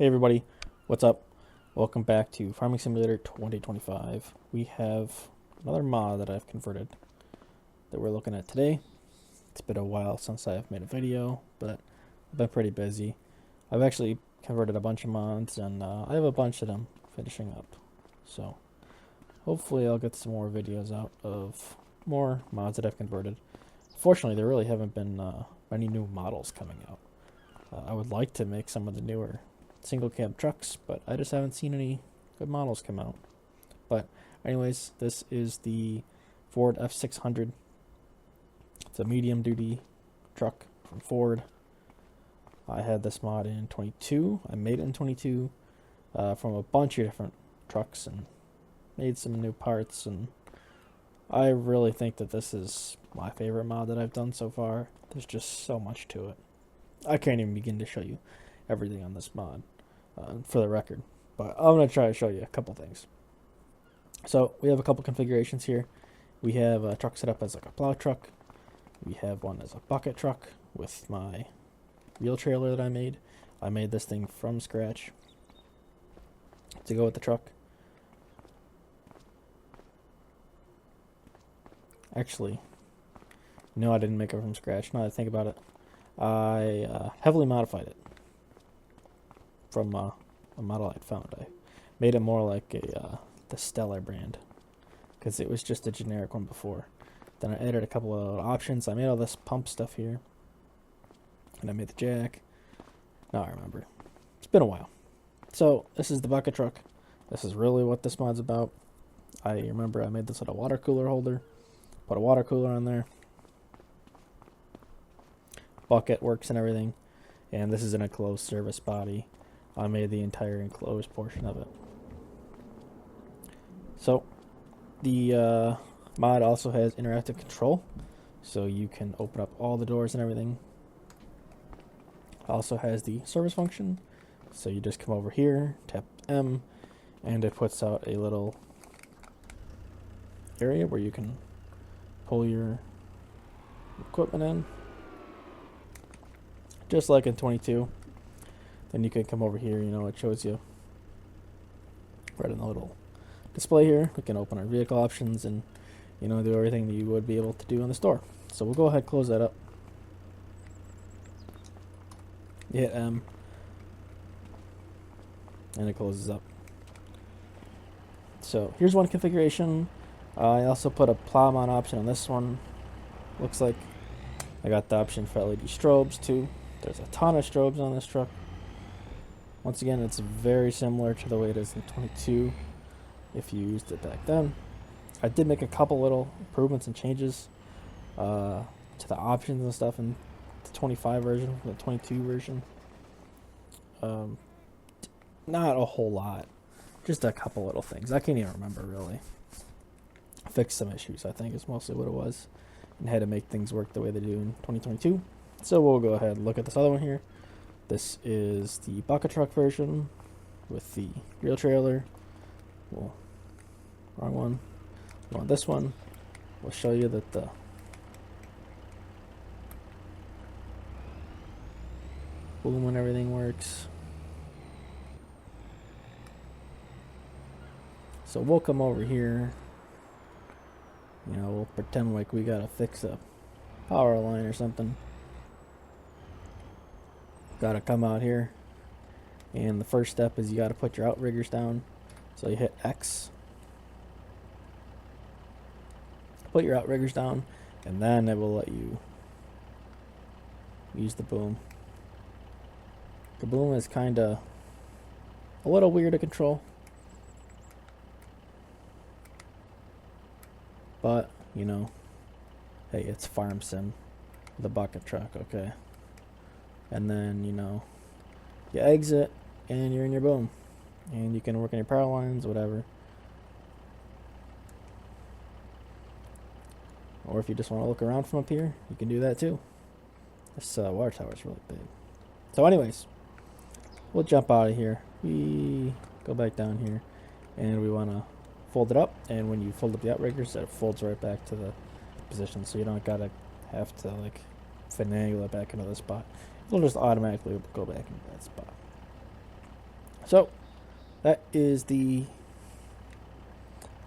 Hey everybody, what's up? Welcome back to Farming Simulator 2025. We have another mod that I've converted that we're looking at today. It's been a while since I've made a video, but I've been pretty busy. I've actually converted a bunch of mods and I have a bunch that I'm finishing up. So hopefully I'll get some more videos out of more mods that I've converted. Fortunately, there really haven't been many new models coming out. I would like to make some of the newer single cab trucks, but I just haven't seen any good models come out. But anyways, this is the Ford F600. It's a medium duty truck from Ford. I had this mod in 22. I made it in 22 from a bunch of different trucks and made some new parts, and I really think that this is my favorite mod that I've done so far. There's just so much to it. I can't even begin to show you everything on this mod for the record, but I'm going to try to show you a couple things. So we have a couple configurations here. We have a truck set up as like a plow truck. We have one as a bucket truck with my wheel trailer that I made. I made this thing from scratch to go with the truck. Actually, no, I didn't make it from scratch. Now that I think about it, I heavily modified it from a model I'd found. I made it more like the Stellar brand because it was just a generic one before. Then I added a couple of options. I made all this pump stuff here, and I made the jack. Now I remember. It's been a while. So this is the bucket truck. This is really what this mod's about. I remember I made this with a water cooler holder. Put a water cooler on there. Bucket works and everything. And this is an enclosed service body. I made the entire enclosed portion of it. So the mod also has interactive control, so you can open up all the doors and everything. Also has the service function, so you just come over here, tap M, and it puts out a little area where you can pull your equipment in, just like in 22. Then you can come over here, it shows you right in the little display here. We can open our vehicle options and, do everything that you would be able to do in the store. So we'll go ahead and close that up. You hit M, and it closes up. So here's one configuration. I also put a plow mount option on this one. Looks like I got the option for LED strobes too. There's a ton of strobes on this truck. Once again, it's very similar to the way it is in 22 if you used it back then. I did make a couple little improvements and changes to the options and stuff in the 25 version from the 22 version. Not a whole lot. Just a couple little things. I can't even remember really. Fixed some issues, I think is mostly what it was, and had to make things work the way they do in 2022. So we'll go ahead and look at this other one here. This is the bucket truck version with the wheel trailer. Well, wrong one. We want this one. We'll show you that the boom and everything works. So we'll come over here. We'll pretend like we gotta fix a power line or something. Gotta come out here, and the first step is you gotta put your outriggers down. So you hit X, put your outriggers down, and then it will let you use the boom. The boom is kinda a little weird to control, but hey, it's farm sim, the bucket truck, okay? And then, you exit and you're in your boom. And you can work on your power lines, whatever. Or if you just want to look around from up here, you can do that too. This water tower is really big. So anyways, we'll jump out of here. We go back down here. And we want to fold it up. And when you fold up the outriggers, it folds right back to the position. So you don't have to finagle it back into the spot. It'll just automatically go back into that spot. So that is the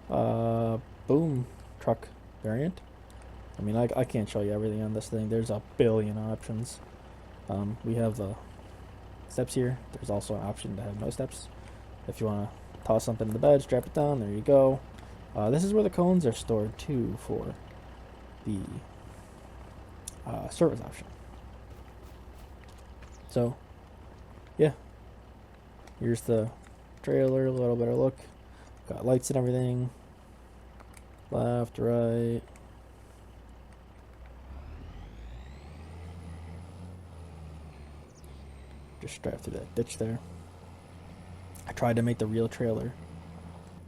boom truck variant. I mean, I can't show you everything on this thing. There's a billion options. We have the steps here. There's also an option to have no steps. If you want to toss something in the bed, strap it down, there you go. This is where the cones are stored too for the service option. So, yeah. Here's the trailer, a little better look. Got lights and everything. Left, right. Just strapped through that ditch there. I tried to make the real trailer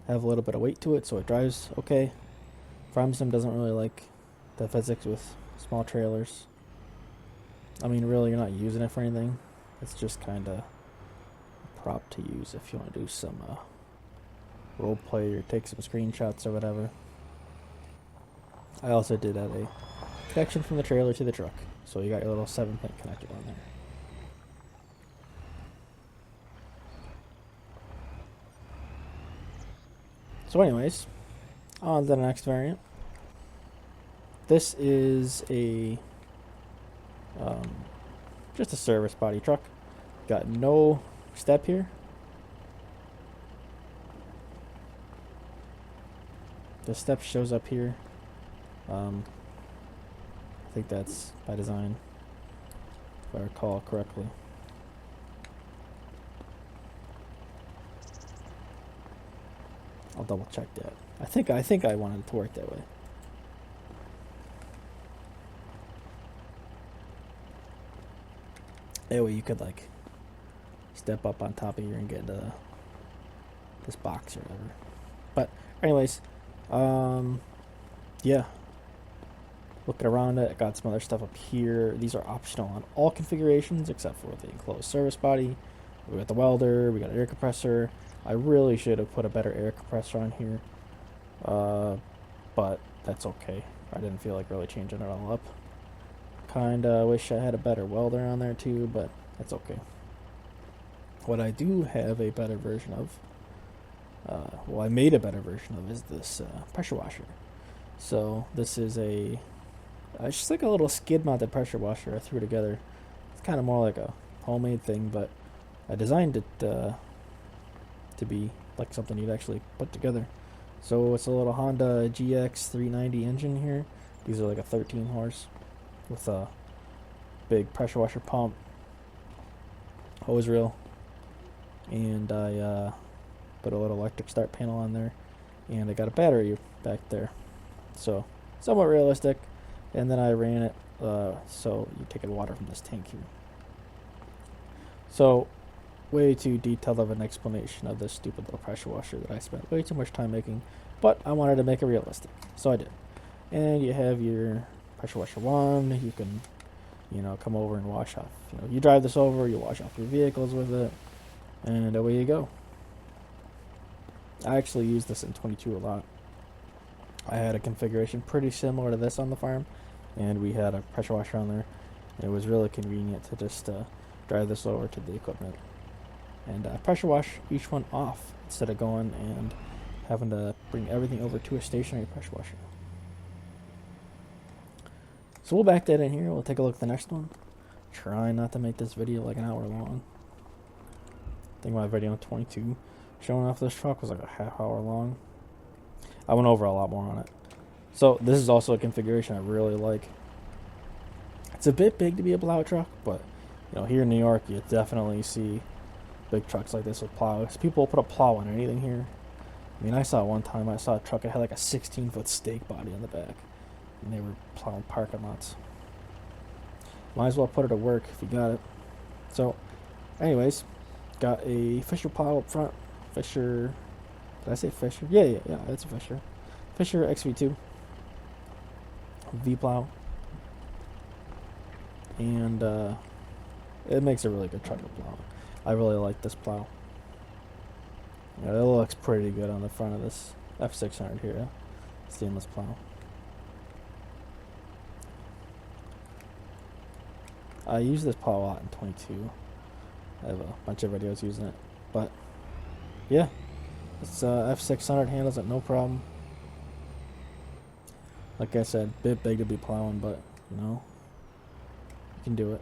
have a little bit of weight to it so it drives okay. FarmSim doesn't really like the physics with small trailers. I mean, really, you're not using it for anything. It's just kind of a prop to use if you want to do some role play or take some screenshots or whatever. I also did add a connection from the trailer to the truck, so you got your little 7-pin connector on there. So anyways, on to the next variant. This is a just a service body truck. Got no step here. The step shows up here. I think that's by design, if I recall correctly. I'll double check that. I think I wanted it to work that way. That way you could like step up on top of here and get into this box or whatever. But anyways, yeah. Looking around it, I got some other stuff up here. These are optional on all configurations except for the enclosed service body. We got the welder, we got an air compressor. I really should have put a better air compressor on here, but that's okay. I didn't feel like really changing it all up. Kinda wish I had a better welder on there too, but that's okay. What I do have a better version of, well, I made a better version of, is this pressure washer. So this is it's just like a little skid mounted pressure washer I threw together. It's kind of more like a homemade thing, but I designed it to be like something you'd actually put together. So it's a little Honda GX 390 engine here. These are like a 13 horse with a big pressure washer pump, hose reel, and I put a little electric start panel on there, and I got a battery back there. So somewhat realistic. And then I ran it so you take water from this tank here. So way too detailed of an explanation of this stupid little pressure washer that I spent way too much time making, but I wanted to make it realistic, so I did. And you have your pressure washer one. You can, come over and wash off. You drive this over, you wash off your vehicles with it, and away you go. I actually use this in 22 a lot. I had a configuration pretty similar to this on the farm, and we had a pressure washer on there. It was really convenient to just drive this over to the equipment and pressure wash each one off instead of going and having to bring everything over to a stationary pressure washer. So we'll back that in here. We'll take a look at the next one. Try not to make this video like an hour long. I think my video 22 showing off this truck was like a half hour long. I went over a lot more on it. So this is also a configuration I really like. It's a bit big to be a plow truck, but here in New York you definitely see big trucks like this with plows. People put a plow on anything here. I mean, I saw one time, I saw a truck that had like a 16-foot stake body on the back, and they were plowing parking lots. Might as well put it to work if you got it. So anyways, got a Fisher plow up front. Fisher, did I say Fisher? Yeah, it's a Fisher. Fisher XV2 V plow, and it makes a really good truck to plow. I really like this plow. It looks pretty good on the front of this F600 here, stainless plow. I use this plow a lot in 22. I have a bunch of videos using it, but Yeah, it's F600 handles it no problem. Like I said, bit big to be plowing, but you know, you can do it.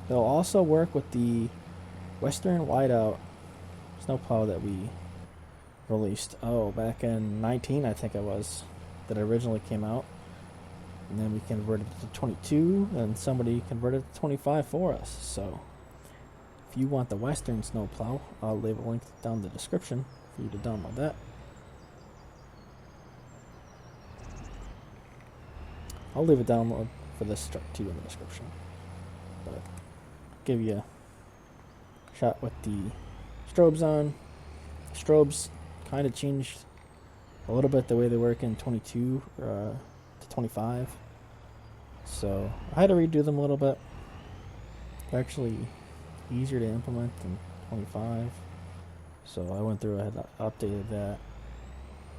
It'll also work with the Western Whiteout snowplow that we released. Oh, back in 19, I think it was, that originally came out. And then we converted it to 22, and somebody converted it to 25 for us. So, if you want the Western snowplow, I'll leave a link down in the description for you to download that. I'll leave a download for this truck too in the description. But give you a shot with the strobes on. Strobes kind of changed a little bit the way they work in 22 to 25. So I had to redo them a little bit. They're actually easier to implement than 25. So I went through, I had updated that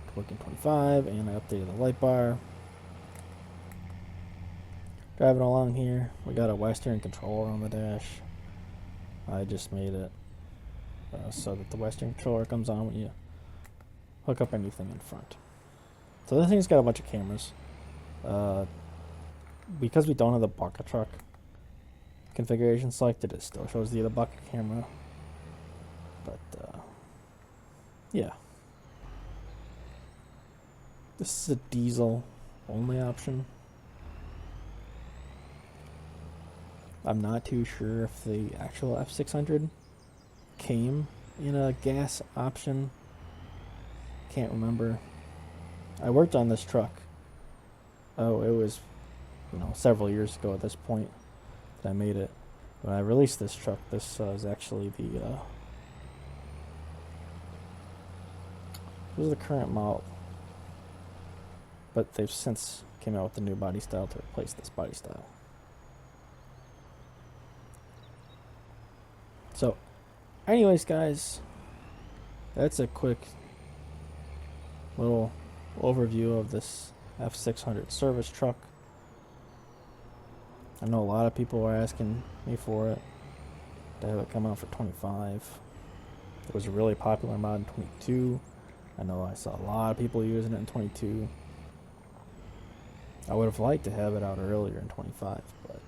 to work in 25, and I updated the light bar. Driving along here, we got a Western controller on the dash. I just made it so that the Western controller comes on when you hook up anything in front. So this thing's got a bunch of cameras. Because we don't have the bucket truck configuration selected, it still shows the other bucket camera. But yeah, this is a diesel only option. I'm not too sure if the actual F600 came in a gas option. Can't remember. I worked on this truck. Oh, it was, several years ago at this point that I made it. When I released this truck, this is actually the this is the current model, but they've since came out with the new body style to replace this body style. So, anyways, guys, that's a quick little overview of this F600 service truck. I know a lot of people are asking me for it, to have it come out for 25. It was a really popular mod in 22. I know I saw a lot of people using it in 22. I would have liked to have it out earlier in 25, but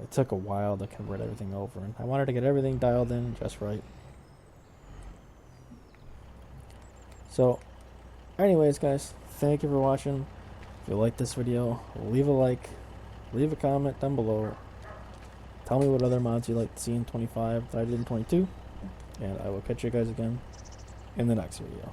it took a while to convert everything over, and I wanted to get everything dialed in just right. So, anyways, guys, thank you for watching. If you like this video, leave a like, leave a comment down below. Tell me what other mods you'd like to see in 25 that I did in 22, and I will catch you guys again in the next video.